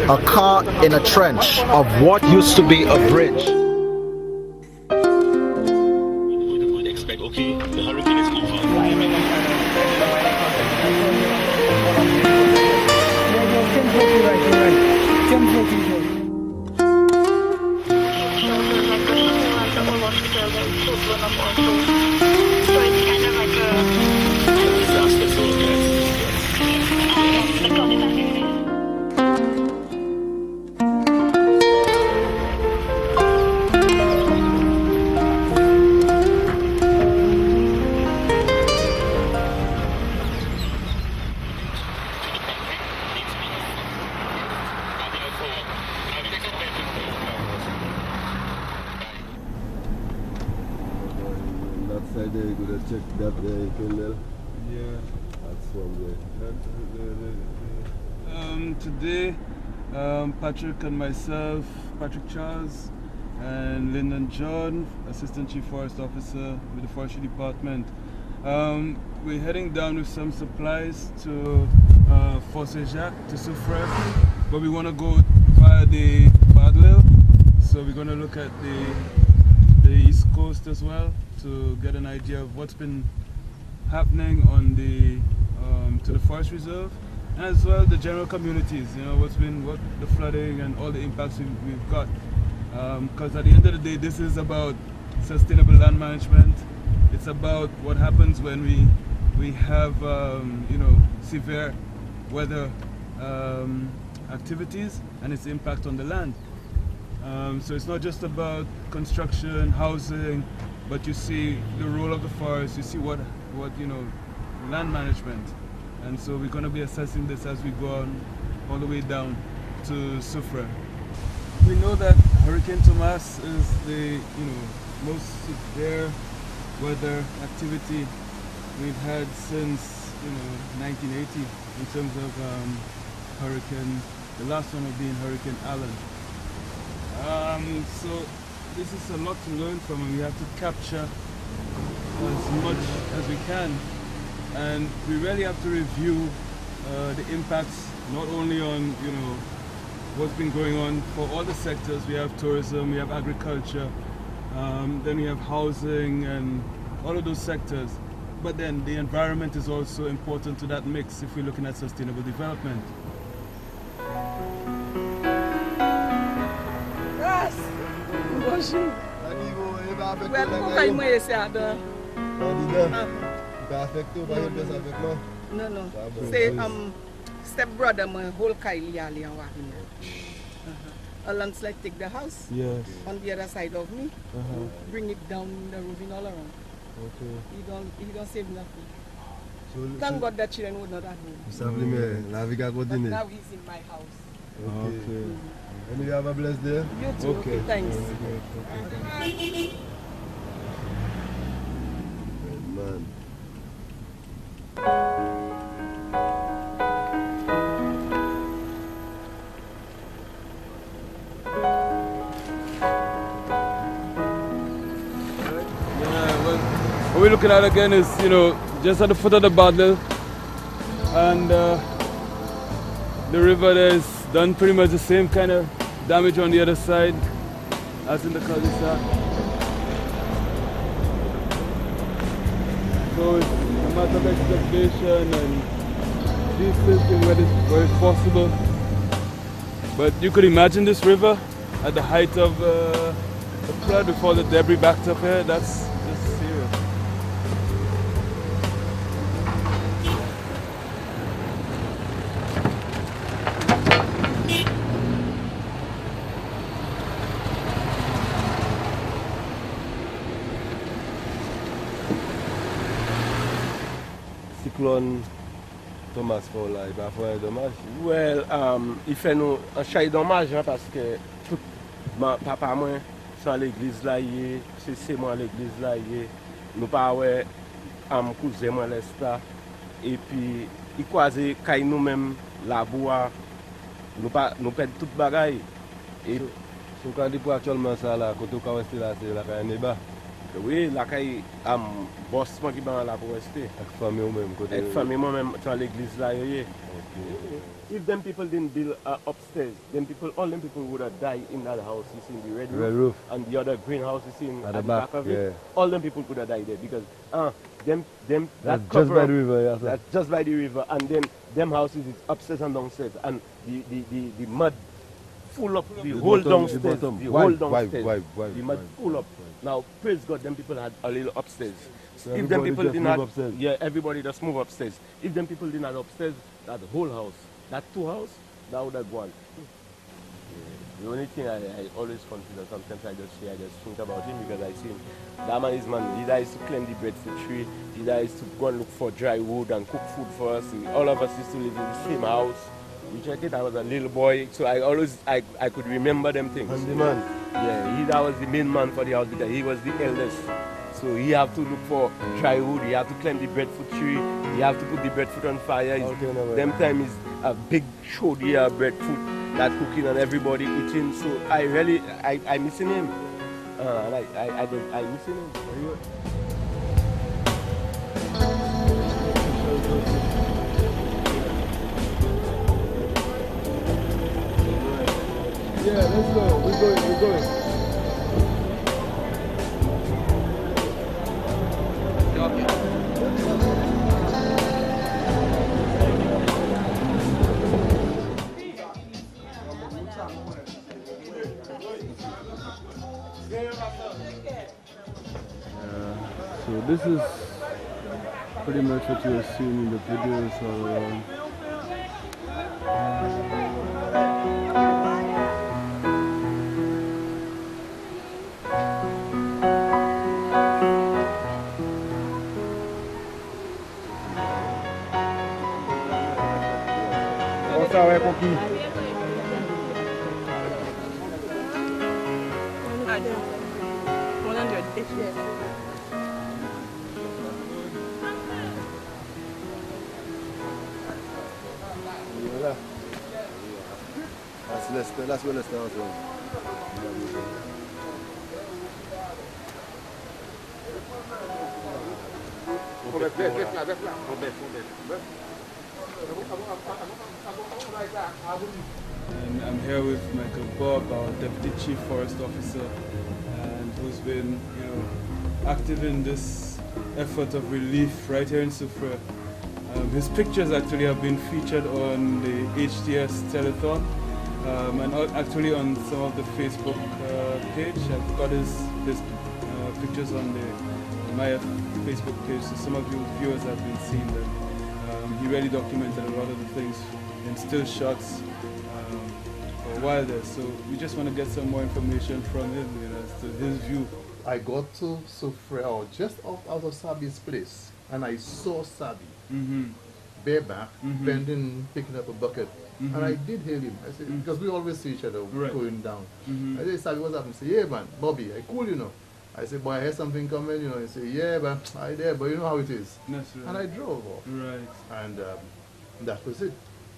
A car in a trench of what used to be a bridge. Okay, the hurricane is over. That day you could check that there, Kendall. Yeah. That's one day. Today, Patrick and myself, Patrick Charles and Lyndon John, Assistant Chief Forest Officer with the Forestry Department. We're heading down with some supplies to Fort Saint-Jacques, to Soufrière, but we want to go via the Badwell, so we're going to look at the East Coast as well to get an idea of what's been happening on the to the forest reserve, and as well the general communities. You know, what the flooding and all the impacts we've got. Because at the end of the day, this is about sustainable land management. It's about what happens when we have you know, severe weather activities and its impact on the land. So it's not just about construction, housing, but you see the role of the forest, you see what you know, land management. And so we're going to be assessing this as we go on all the way down to Soufrière. We know that Hurricane Tomas is the most severe weather activity we've had since 1980 in terms of hurricane. The last one would be in Hurricane Allen. So this is a lot to learn from, and we have to capture as much as we can, and we really have to review the impacts not only on what's been going on for all the sectors. We have tourism, we have agriculture, then we have housing and all of those sectors, but then the environment is also important to that mix if we're looking at sustainable development. Bonjour. No, no. Say, step brother, my whole Kylie Ali and walking here. A landslide take the house. Yes. On the other side of me. Bring it down the ravine all around. Okay. He don't save nothing. Thank God that children would not have home. But now he's in my house. Okay. And you have a blessed day? You too. Okay, thanks. Okay. Man. What we're looking at again is, just at the foot of the Badwell, and the river there is done pretty much the same kind of damage on the other side as in the cul-de-sac. So it's a matter of excavation and distancing where it's possible. But you could imagine this river at the height of the flood with all the debris backed up here. That's just serious. Cyclone Tomas for là, il va faire un dommage. Well, il fait nous un chay dommage parce que tout papa moi sont à l'église là hier, c'est moi à l'église là hier. Nous pas ouais cousin moi l'esta et puis il croise kay nous même la bois. Nous perd toute bagaille et so quand il pour actuellement ça là quand on rester là c'est la caille bas. Oui, la kay boss man ki ban la pou rester. Ak fami ou men kote. Ek fami mwen men tan l'église la yo ye. If them people didn't build upstairs, all them people would have died in that house. You see the red roof, and the other green house you see at the back of it. All them people could have died there because that's just by the river. Yeah, that's just by the river, and then them houses is upstairs and downstairs, and the mud full up the whole downstairs. The whole downstairs. The mud full up. Now praise God, them people had a little upstairs. So if them people did not, upstairs. yeah, everybody just move upstairs. If them people did not upstairs, that whole house, that two house, that would have gone. The only thing I always consider, sometimes I just think about him because I see him. That man is man. He used to climb the breadfruit tree. He used to go and look for dry wood and cook food for us. All of us used to live in the same house. You check it, I was a little boy, so I could remember them things. And the man? Yeah, that was the main man for the house because he was the eldest. So he have to look for dry wood, he have to climb the breadfruit tree, he have to put the breadfruit on fire. Them time is a big show here, breadfruit, that cooking and everybody eating. So I missing him. I missing him. Yeah, let's go. We're going. So this is pretty much what you are seeing in the videos all around. Sabe pouquinho. That's where let's start from. And I'm here with Michael Bob, our Deputy Chief Forest Officer, and who's been, active in this effort of relief right here in Soufrière. His pictures actually have been featured on the HTS Telethon and actually on some of the Facebook page. I've got his pictures on my Facebook page, so some of you viewers have been seeing them. He really documented a lot of the things in still shots for a while there, so we just want to get some more information from him as to his view. I got to Soufrière just out of Sabi's place, and I saw Sabi bareback, bending, picking up a bucket, and I did hail him. I said, because we always see each other going down. I said, Sabi, what's happening? He said, yeah, man, Bobby, I cool, I said, boy, I heard something coming, He said, yeah, man, I there, but you know how it is. That's right. And I drove off. Right. And that was it.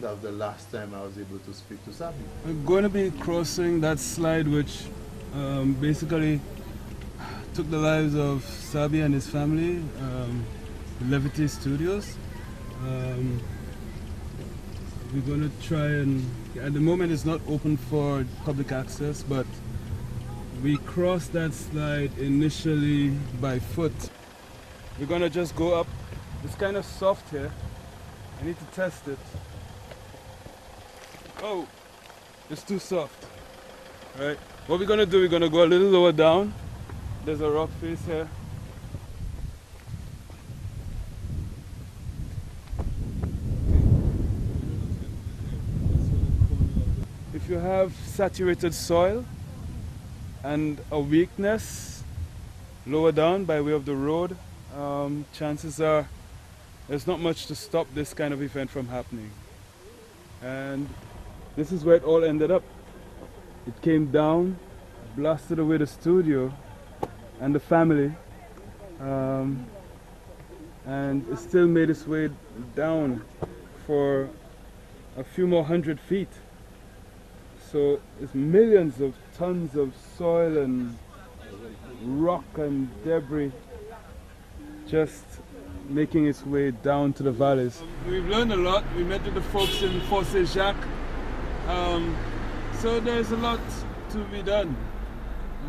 That was the last time I was able to speak to Sabi. We're going to be crossing that slide which basically took the lives of Sabi and his family, Levity Studios. We're going to try and, at the moment it's not open for public access, but we crossed that slide initially by foot. We're going to just go up. It's kind of soft here. I need to test it. Oh, it's too soft. Right. What we're going to do, we're going to go a little lower down. There's a rock face here. If you have saturated soil and a weakness lower down by way of the road, chances are there's not much to stop this kind of event from happening. And this is where it all ended up. It came down, blasted away the studio and the family, and it still made its way down for a few more 100 feet. So it's millions of tons of soil and rock and debris just making its way down to the valleys. We've learned a lot. We met with the folks in Fort Saint-Jacques. So there's a lot to be done.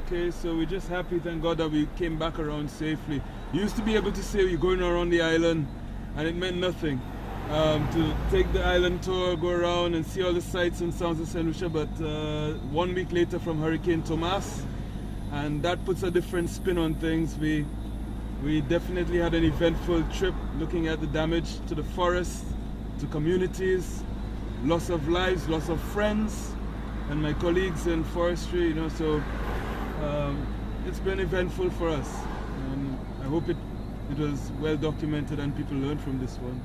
Okay, so we're just happy, thank God, that we came back around safely. You used to be able to say you're going around the island and it meant nothing. To take the island tour, go around and see all the sights and sounds of St. Lucia, but 1 week later from Hurricane Tomas, and that puts a different spin on things. We definitely had an eventful trip looking at the damage to the forest, to communities, loss of lives, loss of friends, and my colleagues in forestry, you know, so it's been eventful for us. And I hope it was well documented and people learned from this one.